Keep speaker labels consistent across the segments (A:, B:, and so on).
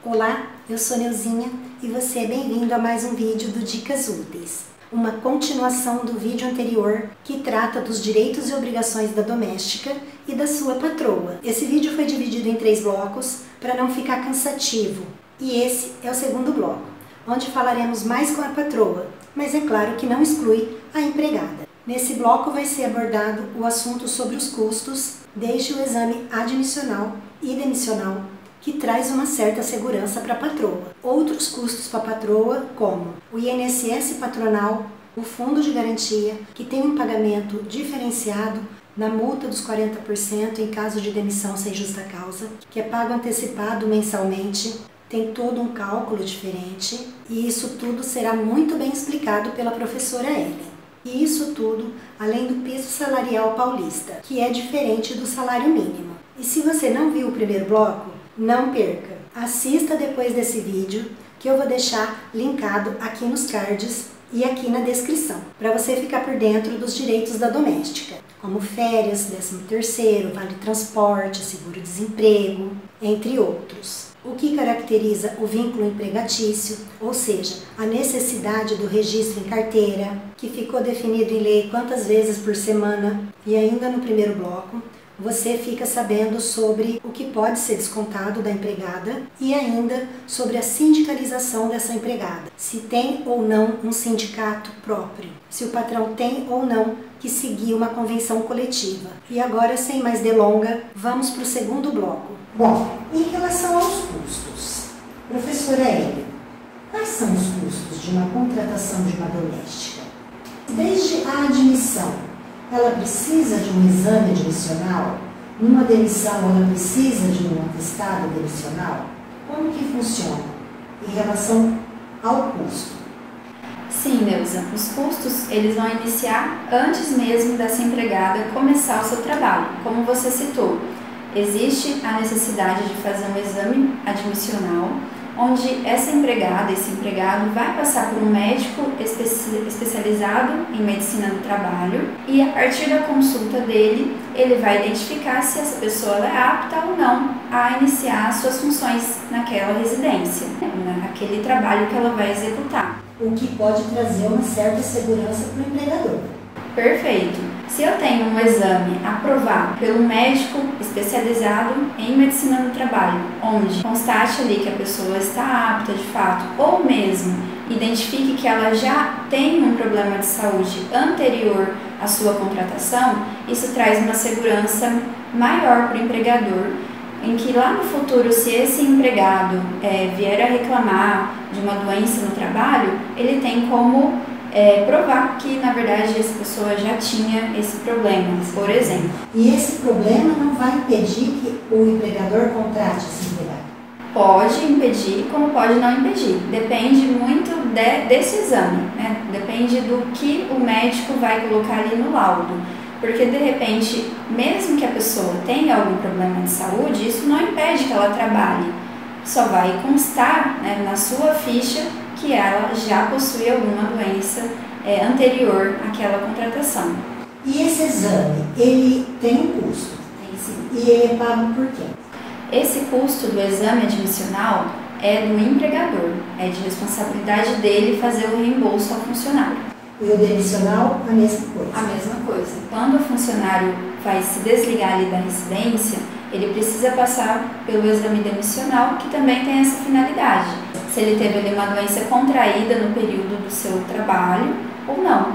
A: Olá, eu sou Neuzinha e você é bem-vindo a mais um vídeo do Dicas Úteis, uma continuação do vídeo anterior que trata dos direitos e obrigações da doméstica e da sua patroa. Esse vídeo foi dividido em 3 blocos para não ficar cansativo e esse é o segundo bloco, onde falaremos mais com a patroa, mas é claro que não exclui a empregada. Nesse bloco vai ser abordado o assunto sobre os custos, desde o exame admissional e demissional, que traz uma certa segurança para a patroa. Outros custos para a patroa, como o INSS patronal, o fundo de garantia, que tem um pagamento diferenciado na multa dos 40% em caso de demissão sem justa causa, que é pago antecipado mensalmente, tem todo um cálculo diferente, e isso tudo será muito bem explicado pela professora Ellen. E isso tudo além do piso salarial paulista, que é diferente do salário mínimo. E se você não viu o primeiro bloco, não perca! Assista depois desse vídeo, que eu vou deixar linkado aqui nos cards e aqui na descrição, para você ficar por dentro dos direitos da doméstica, como férias, 13º, vale transporte, seguro-desemprego, entre outros. O que caracteriza o vínculo empregatício, ou seja, a necessidade do registro em carteira, que ficou definido em lei quantas vezes por semana, e ainda no primeiro bloco, você fica sabendo sobre o que pode ser descontado da empregada e ainda sobre a sindicalização dessa empregada, se tem ou não um sindicato próprio, se o patrão tem ou não que seguir uma convenção coletiva. E agora, sem mais delonga, vamos para o segundo bloco. Bom, em relação aos custos, professora Ellen, quais são os custos de uma contratação de uma doméstica? Desde a admissão, ela precisa de um exame admissional? Numa demissão, ela precisa de um atestado demissional? Como que funciona em relação ao custo?
B: Sim, Neuza, os custos eles vão iniciar antes mesmo dessa empregada começar o seu trabalho. Como você citou, existe a necessidade de fazer um exame admissional, onde essa empregada, esse empregado vai passar por um médico especializado em medicina do trabalho e a partir da consulta dele, ele vai identificar se essa pessoa é apta ou não a iniciar suas funções naquela residência, naquele trabalho que ela vai executar.
A: O que pode trazer uma certa segurança para o empregador.
B: Perfeito. Se eu tenho um exame aprovado pelo médico especializado em medicina do trabalho, onde constate ali que a pessoa está apta de fato, ou mesmo identifique que ela já tem um problema de saúde anterior à sua contratação, isso traz uma segurança maior para o empregador, em que lá no futuro, se esse empregado vier a reclamar de uma doença no trabalho, ele tem como provar que, na verdade, essa pessoa já tinha esse problema, por exemplo.
A: E esse problema não vai impedir que o empregador contrate esse empregado?
B: Pode impedir, como pode não impedir. Depende muito desse exame, né? Depende do que o médico vai colocar ali no laudo. Porque, de repente, mesmo que a pessoa tenha algum problema de saúde, isso não impede que ela trabalhe. Só vai constar, né, na sua ficha que ela já possui alguma doença anterior àquela contratação.
A: E esse exame, ele tem um custo?
B: Tem sim.
A: E ele é pago por quem?
B: Esse custo do exame admissional é do empregador, é de responsabilidade dele fazer o reembolso ao funcionário.
A: E o demissional, a mesma coisa?
B: A mesma coisa. Quando o funcionário vai se desligar ali da residência, ele precisa passar pelo exame demissional, que também tem essa finalidade. Se ele teve ali uma doença contraída no período do seu trabalho ou não.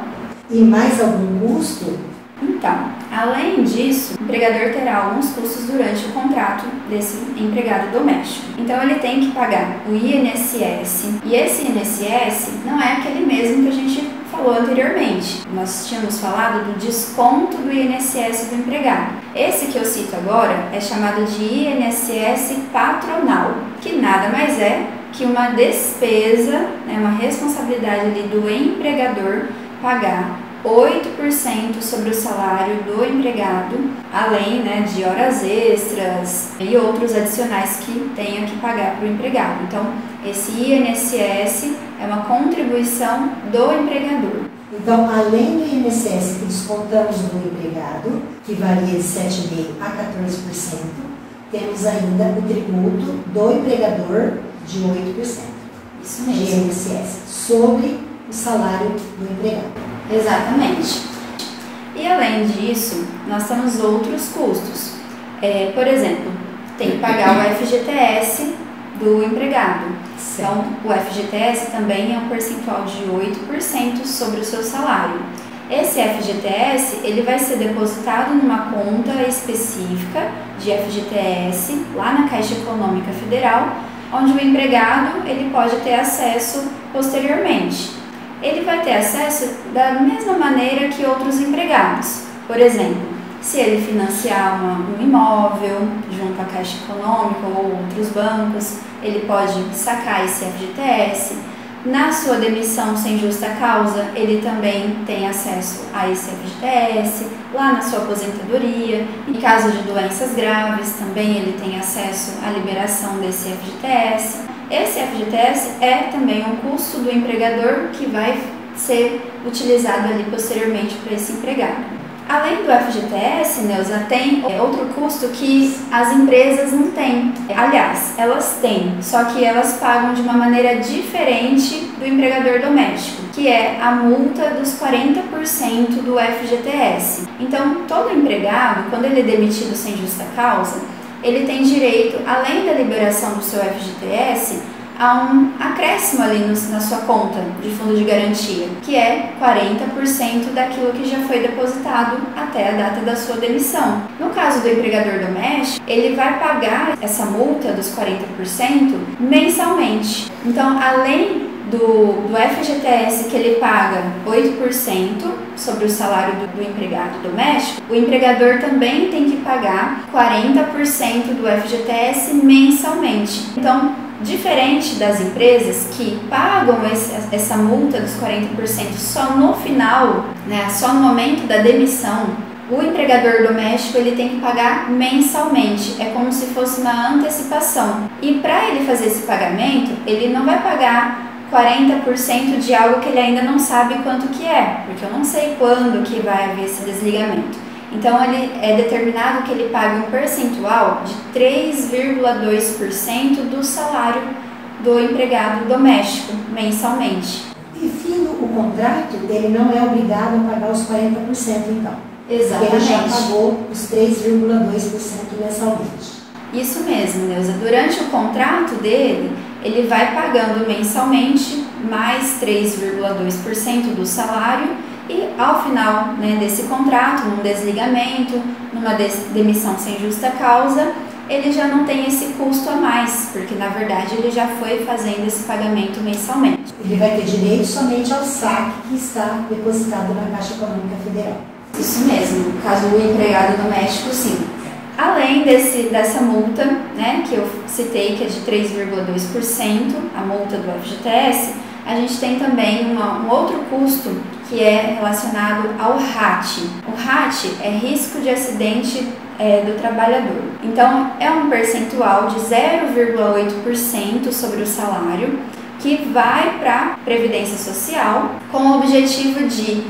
A: E mais algum custo?
B: Então, além disso, o empregador terá alguns custos durante o contrato desse empregado doméstico. Então, ele tem que pagar o INSS, e esse INSS não é aquele mesmo que a gente falou anteriormente. Nós tínhamos falado do desconto do INSS do empregado. Esse que eu cito agora é chamado de INSS patronal, que nada mais é que uma despesa, uma responsabilidade ali do empregador pagar 8% sobre o salário do empregado, além de horas extras e outros adicionais que tenha que pagar para o empregado. Então, esse INSS é uma contribuição do empregador.
A: Então, além do INSS que descontamos do empregado, que varia de 7,5% a 14%, temos ainda o tributo do empregador de 8%.
B: Isso mesmo.
A: De INSS sobre o salário do empregado.
B: Exatamente. E além disso, nós temos outros custos. Por exemplo, tem que pagar o FGTS do empregado. Então, o FGTS também é um percentual de 8% sobre o seu salário. Esse FGTS, ele vai ser depositado numa conta específica de FGTS, lá na Caixa Econômica Federal, onde o empregado ele pode ter acesso posteriormente. Ele vai ter acesso da mesma maneira que outros empregados. Por exemplo, se ele financiar um imóvel junto à Caixa Econômica ou outros bancos, ele pode sacar esse FGTS. Na sua demissão sem justa causa, ele também tem acesso a esse FGTS. Lá na sua aposentadoria, em caso de doenças graves, também ele tem acesso à liberação desse FGTS. Esse FGTS é também um custo do empregador que vai ser utilizado ali posteriormente para esse empregado. Além do FGTS, Neuza, tem outro custo que as empresas não têm. Aliás, elas têm, só que elas pagam de uma maneira diferente do empregador doméstico, que é a multa dos 40% do FGTS. Então, todo empregado, quando ele é demitido sem justa causa, ele tem direito, além da liberação do seu FGTS, a um acréscimo ali na sua conta de fundo de garantia, que é 40% daquilo que já foi depositado até a data da sua demissão. No caso do empregador doméstico, ele vai pagar essa multa dos 40% mensalmente. Então, além do FGTS que ele paga 8% sobre o salário do empregado doméstico, o empregador também tem que pagar 40% do FGTS mensalmente. Então, diferente das empresas que pagam essa multa dos 40% só no final, né, só no momento da demissão, o empregador doméstico ele tem que pagar mensalmente, é como se fosse uma antecipação. E para ele fazer esse pagamento, ele não vai pagar 40% de algo que ele ainda não sabe quanto que é, porque eu não sei quando que vai haver esse desligamento. Então, ele é determinado que ele pague um percentual de 3,2% do salário do empregado doméstico mensalmente.
A: E fim o contrato, ele não é obrigado a pagar os 40%, então.
B: Exatamente.
A: Ele já pagou os 3,2% mensalmente.
B: Isso mesmo, Neuza. Durante o contrato dele, ele vai pagando mensalmente mais 3,2% do salário. E ao final, né, desse contrato, num desligamento, numa demissão sem justa causa, ele já não tem esse custo a mais, porque na verdade ele já foi fazendo esse pagamento mensalmente.
A: Ele vai ter direito somente ao saque que está depositado na Caixa Econômica Federal.
B: Isso mesmo, no caso do empregado doméstico, sim. Além dessa multa, né, que eu citei, que é de 3,2%, a multa do FGTS, a gente tem também um outro custo que é relacionado ao RAT. O RAT é risco de acidente do trabalhador. Então, é um percentual de 0,8% sobre o salário que vai para a Previdência Social com o objetivo de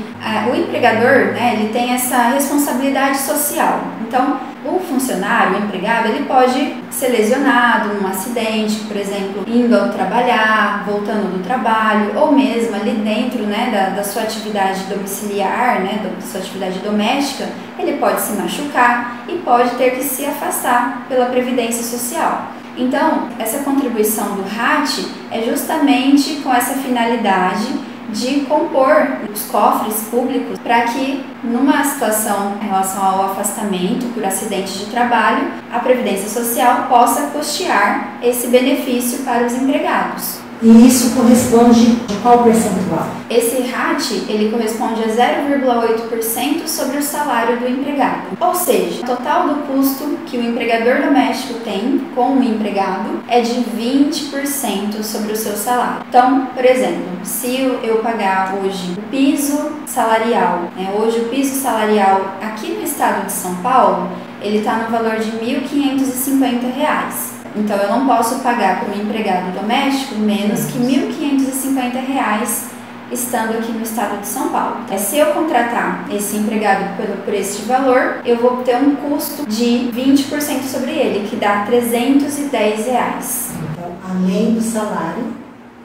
B: o empregador, né, ele tem essa responsabilidade social. Então, o funcionário, o empregado, ele pode ser lesionado num acidente, por exemplo, indo ao trabalhar, voltando do trabalho, ou mesmo ali dentro, né, da sua atividade domiciliar, né, da sua atividade doméstica, ele pode se machucar e pode ter que se afastar pela Previdência Social. Então, essa contribuição do RAT é justamente com essa finalidade de compor os cofres públicos para que, numa situação em relação ao afastamento por acidente de trabalho, a Previdência Social possa custear esse benefício para os empregados.
A: E isso corresponde a qual percentual?
B: Esse RAT, ele corresponde a 0,8% sobre o salário do empregado. Ou seja, o total do custo que o empregador doméstico tem com o empregado é de 20% sobre o seu salário. Então, por exemplo, se eu pagar hoje o piso salarial, né, hoje o piso salarial aqui no estado de São Paulo, ele está no valor de R$ 1.550. Então, eu não posso pagar para um empregado doméstico menos que R$ 1.550 estando aqui no estado de São Paulo. Se eu contratar esse empregado por este valor, eu vou ter um custo de 20% sobre ele, que dá R$ 310.
A: Então, além do salário,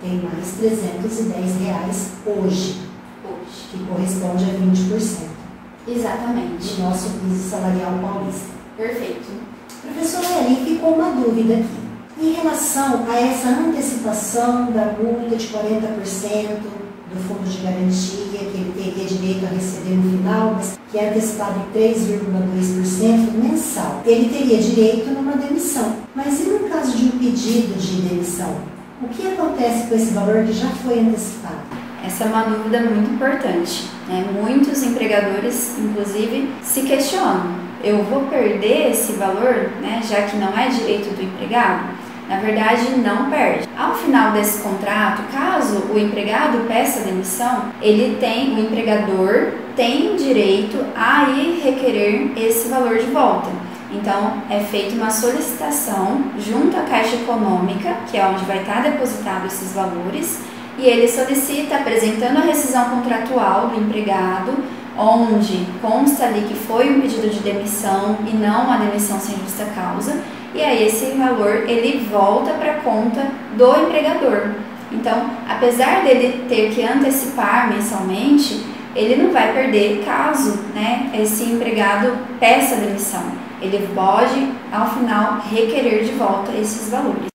A: tem mais R$310 hoje, que corresponde a 20%
B: Exatamente.
A: do nosso piso salarial paulista.
B: Perfeito.
A: Professora Eli, ficou uma dúvida aqui. Em relação a essa antecipação da multa de 40% do fundo de garantia, que ele teria direito a receber no final, mas que é antecipado em 3,2% mensal, ele teria direito numa demissão. Mas e no caso de um pedido de demissão? O que acontece com esse valor que já foi antecipado?
B: Essa é uma dúvida muito importante, né? Muitos empregadores, inclusive, se questionam: eu vou perder esse valor, né, já que não é direito do empregado? Na verdade, não perde. Ao final desse contrato, caso o empregado peça demissão, o empregador tem direito a ir requerer esse valor de volta. Então, é feita uma solicitação junto à Caixa Econômica, que é onde vai estar depositado esses valores, e ele solicita apresentando a rescisão contratual do empregado, onde consta ali que foi um pedido de demissão e não uma demissão sem justa causa, e aí esse valor ele volta para a conta do empregador. Então, apesar dele ter que antecipar mensalmente, ele não vai perder caso, né, esse empregado peça demissão. Ele pode, ao final, requerer de volta esses valores.